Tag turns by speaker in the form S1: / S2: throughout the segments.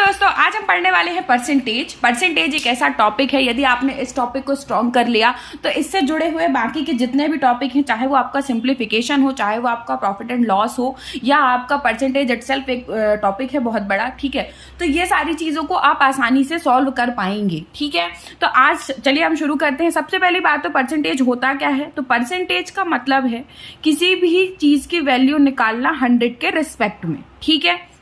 S1: दोस्तों, आज हम पढ़ने वाले हैं परसेंटेज। परसेंटेज एक ऐसा टॉपिक है, यदि आपने इस टॉपिक को स्ट्रॉन्ग कर लिया तो इससे जुड़े हुए बाकी के जितने भी टॉपिक हैं, चाहे वो आपका सिंप्लीफिकेशन हो, चाहे वो आपका प्रॉफिट एंड लॉस हो, या आपका परसेंटेज इटसेल्फ एक टॉपिक है बहुत बड़ा, ठीक है, तो ये सारी चीजों को आप आसानी से सॉल्व कर पाएंगे। ठीक है, तो आज चलिए हम शुरू करते हैं। सबसे पहली बात तो परसेंटेज होता क्या है। तो परसेंटेज का मतलब है किसी भी चीज की वैल्यू निकालना 100 के रिस्पेक्ट में। ठीक है,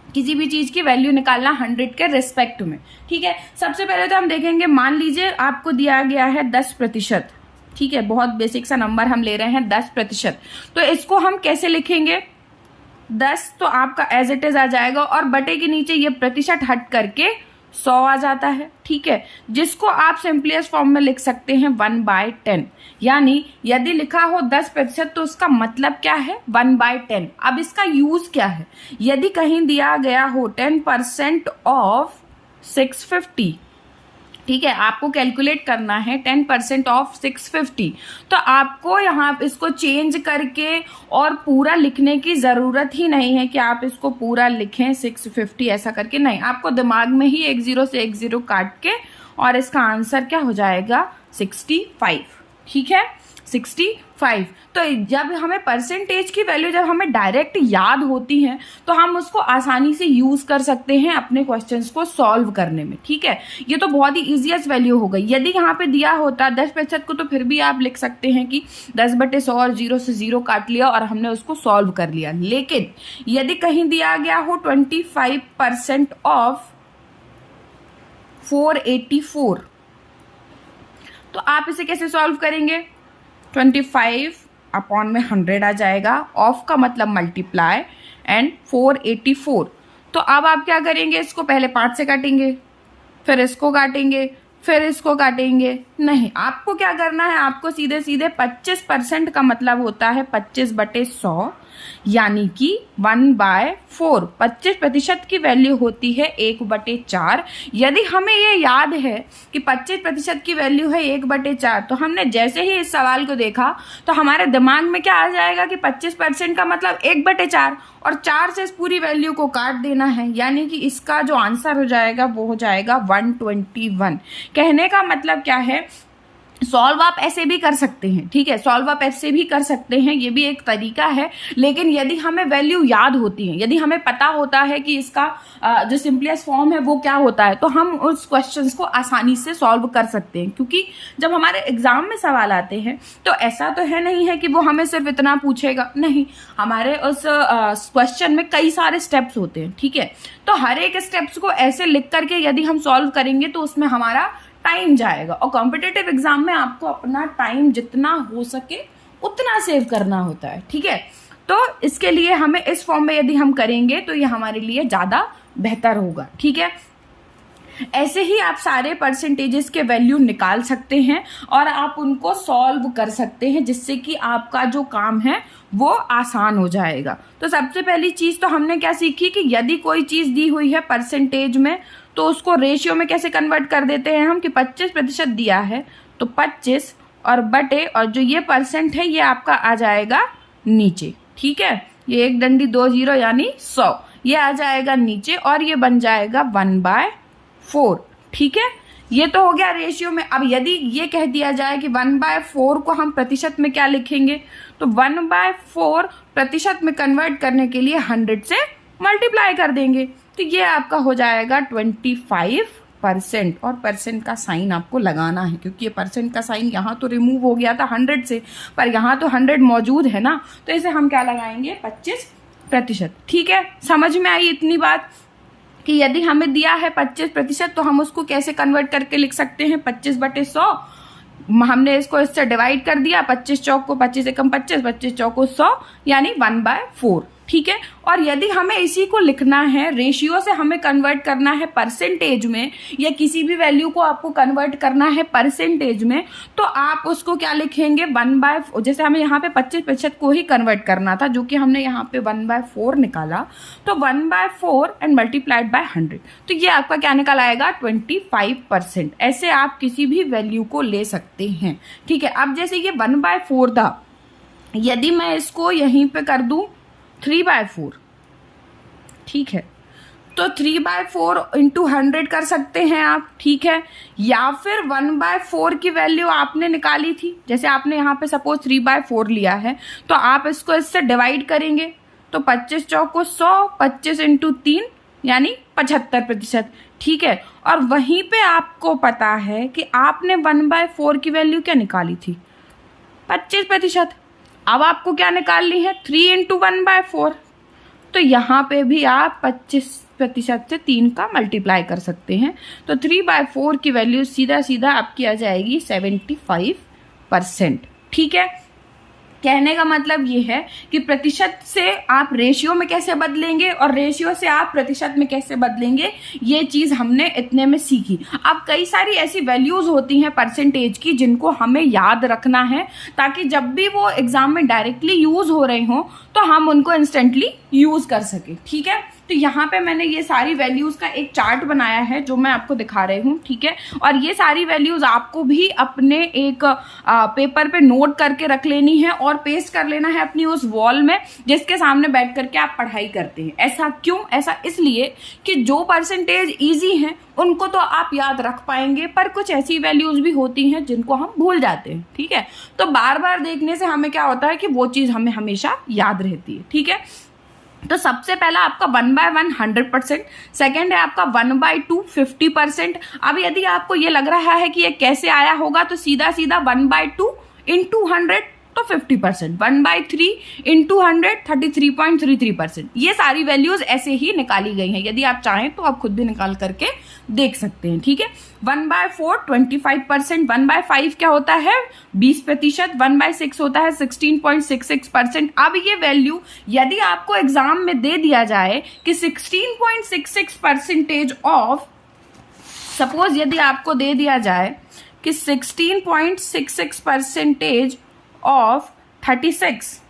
S1: किसी भी चीज की वैल्यू निकालना 100 के रिस्पेक्ट में। ठीक है, सबसे पहले तो हम देखेंगे, मान लीजिए आपको दिया गया है 10%। ठीक है, बहुत बेसिक सा नंबर हम ले रहे हैं 10%। तो इसको हम कैसे लिखेंगे? 10 तो आपका एज इट इज आ जाएगा और बटे के नीचे ये प्रतिशत हट करके 100 आ जाता है। ठीक है, जिसको आप सिंपलेस्ट फॉर्म में लिख सकते हैं 1/10। यानी यदि लिखा हो 10% तो उसका मतलब क्या है? 1/10। अब इसका यूज क्या है? यदि कहीं दिया गया हो 10% ऑफ 650, ठीक है, आपको कैलकुलेट करना है 10% ऑफ 650, तो आपको यहाँ इसको चेंज करके और पूरा लिखने की जरूरत ही नहीं है कि आप इसको पूरा लिखें 650 ऐसा करके, नहीं, आपको दिमाग में ही एक 0 से एक 0 काट के और इसका आंसर क्या हो जाएगा? 65। ठीक है, 65। तो जब हमें परसेंटेज की वैल्यू जब हमें डायरेक्ट याद होती है तो हम उसको आसानी से यूज कर सकते हैं अपने क्वेश्चंस को सॉल्व करने में। ठीक है, ये तो बहुत ही इजीएस्ट वैल्यू हो गई। यदि यहाँ पे दिया होता 10% को, तो फिर भी आप लिख सकते हैं कि 10/100 और 0 से 0 काट लिया और हमने उसको सॉल्व कर लिया। लेकिन यदि कहीं दिया गया हो 25% ऑफ 484, तो आप इसे कैसे सॉल्व करेंगे? 25/100 आ जाएगा, ऑफ का मतलब मल्टीप्लाई एंड 484। तो अब आप क्या करेंगे? इसको पहले 5 से काटेंगे, फिर इसको काटेंगे, फिर इसको काटेंगे। नहीं, आपको क्या करना है? आपको सीधे सीधे 25% का मतलब होता है 25/100, यानी कि 1/4। 25% की वैल्यू होती है 1/4। यदि हमें ये याद है कि 25% की वैल्यू है 1/4, तो हमने जैसे ही इस सवाल को देखा तो हमारे दिमाग में क्या आ जाएगा कि 25% का मतलब 1/4 और 4 से इस पूरी वैल्यू को काट देना है, यानी कि इसका जो आंसर हो जाएगा वो हो जाएगा 121। कहने का मतलब क्या है? सॉल्व आप ऐसे भी कर सकते हैं। ठीक है, सॉल्व आप ऐसे भी कर सकते हैं, ये भी एक तरीका है। लेकिन यदि हमें वैल्यू याद होती है, यदि हमें पता होता है कि इसका जो सिंपलेस्ट फॉर्म है वो क्या होता है, तो हम उस क्वेश्चंस को आसानी से सॉल्व कर सकते हैं। क्योंकि जब हमारे एग्जाम में सवाल आते हैं तो ऐसा तो है नहीं है कि वो हमें सिर्फ इतना पूछेगा, नहीं, हमारे उस क्वेश्चन में कई सारे स्टेप्स होते हैं। ठीक है, तो हर एक स्टेप्स को ऐसे लिख करके यदि हम सॉल्व करेंगे तो उसमें हमारा टाइम जाएगा, और कॉम्पिटिटिव एग्जाम में आपको अपना टाइम जितना हो सके उतना सेव करना होता है। ठीक है, तो इसके लिए हमें इस फॉर्म में यदि हम करेंगे तो ये हमारे लिए ज्यादा बेहतर होगा। ठीक है, ऐसे ही आप सारे परसेंटेजेस के वैल्यू निकाल सकते हैं और आप उनको सॉल्व कर सकते हैं, जिससे कि आपका जो काम है वो आसान हो जाएगा। तो सबसे पहली चीज तो हमने क्या सीखी कि यदि कोई चीज दी हुई है परसेंटेज में तो उसको रेशियो में कैसे कन्वर्ट कर देते हैं हम, कि 25% दिया है तो 25 और बटे, और जो ये परसेंट है ये आपका आ जाएगा नीचे। ठीक है, ये 1 डंडी 2 0 यानी 100, ये आ जाएगा नीचे और ये बन जाएगा 1/4। ठीक है, ये तो हो गया रेशियो में। अब यदि ये कह दिया जाए कि 1/4 को हम प्रतिशत में क्या लिखेंगे, तो 1/4 प्रतिशत में कन्वर्ट करने के लिए 100 से मल्टीप्लाई कर देंगे, तो ये आपका हो जाएगा 25%। और परसेंट का साइन आपको लगाना है, क्योंकि ये परसेंट का साइन यहाँ तो रिमूव हो गया था 100 से, पर यहाँ तो 100 मौजूद है ना, तो इसे हम क्या लगाएंगे? 25%। ठीक है, समझ में आई इतनी बात कि यदि हमें दिया है 25% तो हम उसको कैसे कन्वर्ट करके लिख सकते हैं? 25/100। हमने इसको इससे डिवाइड कर दिया, 25 चौक को 25 एकम 25, 25 चौक को 100, यानी 1/4। ठीक है, और यदि हमें इसी को लिखना है, रेशियो से हमें कन्वर्ट करना है परसेंटेज में, या किसी भी वैल्यू को आपको कन्वर्ट करना है परसेंटेज में, तो आप उसको क्या लिखेंगे? 1/4। जैसे हमें यहाँ पे 25% को ही कन्वर्ट करना था, जो कि हमने यहाँ पे 1/4 निकाला, तो 1/4 एंड मल्टीप्लाइड बाय 100, तो ये आपका क्या निकल आएगा? 25%। ऐसे आप किसी भी वैल्यू को ले सकते हैं। ठीक है, अब जैसे ये 1/4 था, यदि मैं इसको यहीं पे कर दूं 3/4, ठीक है, तो 3/4 इंटू 100 कर सकते हैं आप, ठीक है। या फिर 1/4 की वैल्यू आपने निकाली थी, जैसे आपने यहाँ पे सपोज 3/4 लिया है, तो आप इसको इससे डिवाइड करेंगे, तो 25 चौको 100, 25 इंटू 3 यानी 75%, ठीक है। और वहीं पे आपको पता है कि आपने 1/4 की वैल्यू क्या निकाली थी, 25%। अब आपको क्या निकालनी है, 3 इंटू 1/4, तो यहाँ पे भी आप 25% से 3 का मल्टीप्लाई कर सकते हैं। तो 3/4 की वैल्यू सीधा सीधा आपकी आ जाएगी 75%, ठीक है। कहने का मतलब ये है कि प्रतिशत से आप रेशियो में कैसे बदलेंगे और रेशियो से आप प्रतिशत में कैसे बदलेंगे, ये चीज हमने इतने में सीखी। अब कई सारी ऐसी वैल्यूज होती हैं परसेंटेज की जिनको हमें याद रखना है, ताकि जब भी वो एग्जाम में डायरेक्टली यूज हो रहे हो तो हम उनको इंस्टेंटली यूज कर सके, ठीक है। तो यहाँ पे मैंने ये सारी वैल्यूज का एक चार्ट बनाया है जो मैं आपको दिखा रही हूँ, ठीक है। और ये सारी वैल्यूज आपको भी अपने एक पेपर पे नोट करके रख लेनी है और पेस्ट कर लेना है अपनी उस वॉल में जिसके सामने बैठ करके आप पढ़ाई करते हैं। ऐसा क्यों? ऐसा इसलिए कि जो परसेंटेज इजी हैं उनको तो आप याद रख पाएंगे, पर कुछ ऐसी वैल्यूज भी होती हैं जिनको हम भूल जाते हैं, ठीक है। तो बार बार देखने से हमें क्या होता है कि वो चीज हमें हमेशा याद रहती है, ठीक है। तो सबसे पहला आपका 1/1 100%, सेकेंड है आपका 1/2 50%। अब यदि आपको ये लग रहा है कि ये कैसे आया होगा, तो सीधा सीधा 1/2 इंटू 100 तो 50%, 1/3 इंटू 100 33.33%। ये सारी वैल्यूज ऐसे ही निकाली गई हैं, यदि आप चाहें तो आप खुद भी निकाल करके देख सकते हैं, ठीक है। 1/4 25%, 1/5 क्या होता है 20%, 1/6 होता है 16.66%। अब ये वैल्यू यदि आपको एग्जाम में दे दिया जाए कि 16.66% ऑफ, सपोज यदि आपको दे दिया जाए कि 16.66% ऑफ 36,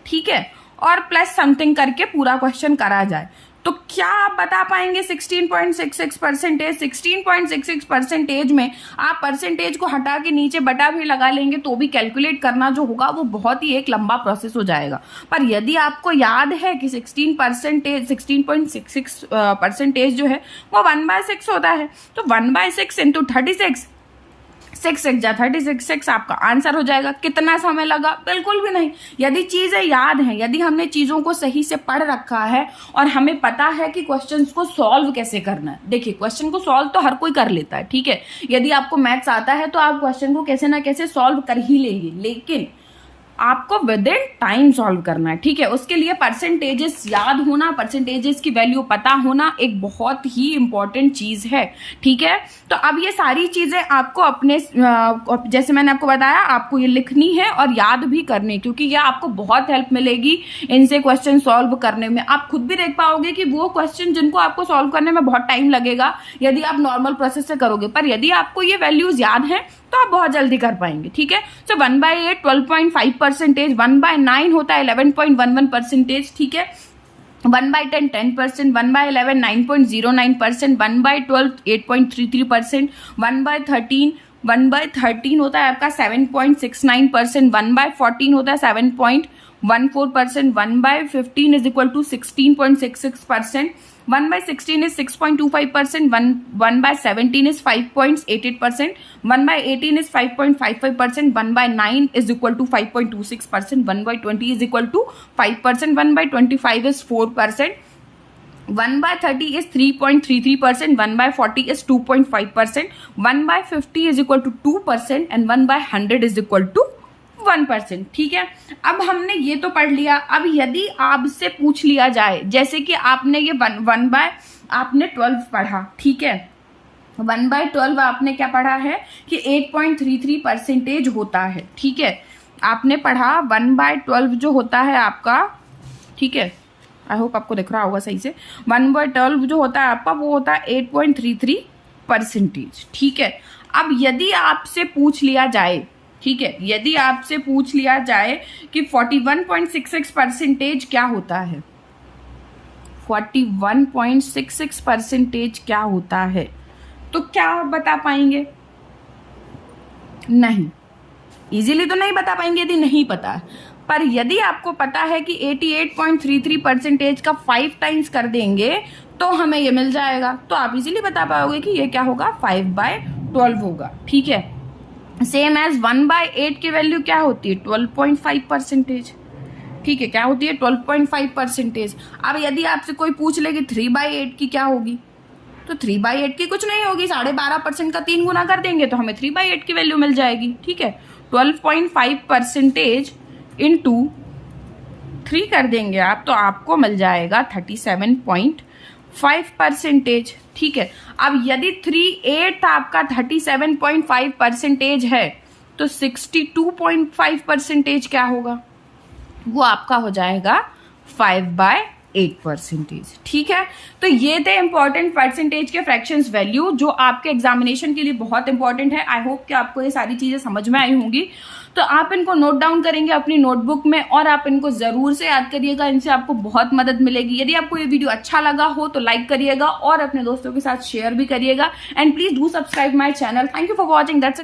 S1: ठीक है, और प्लस समथिंग करके पूरा क्वेश्चन करा जाए, तो क्या आप बता पाएंगे 16.66%? 16.66% में आप परसेंटेज को हटा के नीचे बटा भी लगा लेंगे तो भी कैलकुलेट करना जो होगा वो बहुत ही एक लंबा प्रोसेस हो जाएगा। पर यदि आपको याद है कि 16.66% जो है वो 1/6 होता है, तो 1/6 इंटू 36, 6 जा 36, 6 आपका आंसर हो जाएगा। कितना समय लगा? बिल्कुल भी नहीं। यदि चीजें याद हैं, यदि हमने चीजों को सही से पढ़ रखा है और हमें पता है कि क्वेश्चंस को सॉल्व कैसे करना है। देखिए, क्वेश्चन को सॉल्व तो हर कोई कर लेता है, ठीक है। यदि आपको मैथ्स आता है तो आप क्वेश्चन को कैसे ना कैसे सॉल्व कर ही लेंगे, लेकिन आपको विद इन टाइम सॉल्व करना है, ठीक है। उसके लिए परसेंटेजेस याद होना, परसेंटेजेस की वैल्यू पता होना एक बहुत ही इंपॉर्टेंट चीज है, ठीक है। तो अब ये सारी चीजें आपको अपने जैसे मैंने आपको बताया, आपको ये लिखनी है और याद भी करनी, क्योंकि ये आपको बहुत हेल्प मिलेगी इनसे क्वेश्चन सॉल्व करने में। आप खुद भी देख पाओगे कि वो क्वेश्चन जिनको आपको सॉल्व करने में बहुत टाइम लगेगा यदि आप नॉर्मल प्रोसेस से करोगे, पर यदि आपको ये वैल्यूज याद है तो आप बहुत जल्दी कर पाएंगे, ठीक है। सो 1/8 12.5%, 1/9 होता है 11.11%, ठीक है। 1/10 10%, 1/11 9.09%, 1/12 8.33%, 1/13 होता है आपका 7.69%, 1/14 होता है 7.14%, 1/15 is equal to 16.66%, 1/16 is 6.25%, 1/17 is 5.88%, 1/18 is 5.55%, 1/9 is equal to 5.26%, 1/20 is equal to 5%, 1/25 is 4%, 1/30 is 3.33%, 1/40 is 2.5%, 1/50 is equal to 2%, and 1/100 is equal to 1%, ठीक है। अब हमने ये तो पढ़ लिया। अब यदि आपसे पूछ लिया जाए, जैसे कि आपने ये 1/12 पढ़ा, ठीक है, 1/12 आपने क्या पढ़ा है कि 8.33% होता है, ठीक है। आपने पढ़ा 1/12 जो होता है आपका, ठीक है, आई होप आपको दिख रहा होगा सही से। 1/12 जो होता है आपका वो होता है 8.33%, ठीक है। अब यदि आपसे पूछ लिया जाए, ठीक है, यदि आपसे पूछ लिया जाए कि 41.66% क्या होता है, 41.66% क्या होता है, तो क्या आप बता पाएंगे? नहीं, इजीली तो नहीं बता पाएंगे यदि नहीं पता। पर यदि आपको पता है कि 88.33% का 5 टाइम्स कर देंगे तो हमें ये मिल जाएगा। तो आप इजीली बता पाओगे कि ये क्या होगा, 5/12 होगा। ठीक है, सेम एज 1/8 की वैल्यू क्या होती है, 12.5%। ठीक है, क्या होती है, 12.5%। अब यदि आपसे कोई पूछ ले कि 3/8 की क्या होगी, तो 3/8 की कुछ नहीं होगी, 12.5% का 3 गुना कर देंगे तो हमें 3/8 की वैल्यू मिल जाएगी। ठीक है, 12.5% इंटू 3 कर देंगे आप, तो आपको मिल जाएगा 37.5%। ठीक है, अब यदि 3/8 आपका 37.5% है, तो 62.5% क्या होगा, वो आपका हो जाएगा 5/8%। ठीक है, तो ये थे इंपॉर्टेंट परसेंटेज के फ्रैक्शंस वैल्यू जो आपके एग्जामिनेशन के लिए बहुत इंपॉर्टेंट है। आई होप कि आपको ये सारी चीजें समझ में आई होंगी। तो आप इनको नोट डाउन करेंगे अपनी नोटबुक में और आप इनको जरूर से याद करिएगा, इनसे आपको बहुत मदद मिलेगी। यदि आपको ये वीडियो अच्छा लगा हो तो लाइक करिएगा और अपने दोस्तों के साथ शेयर भी करिएगा, and please do subscribe my channel. Thank you for watching, that's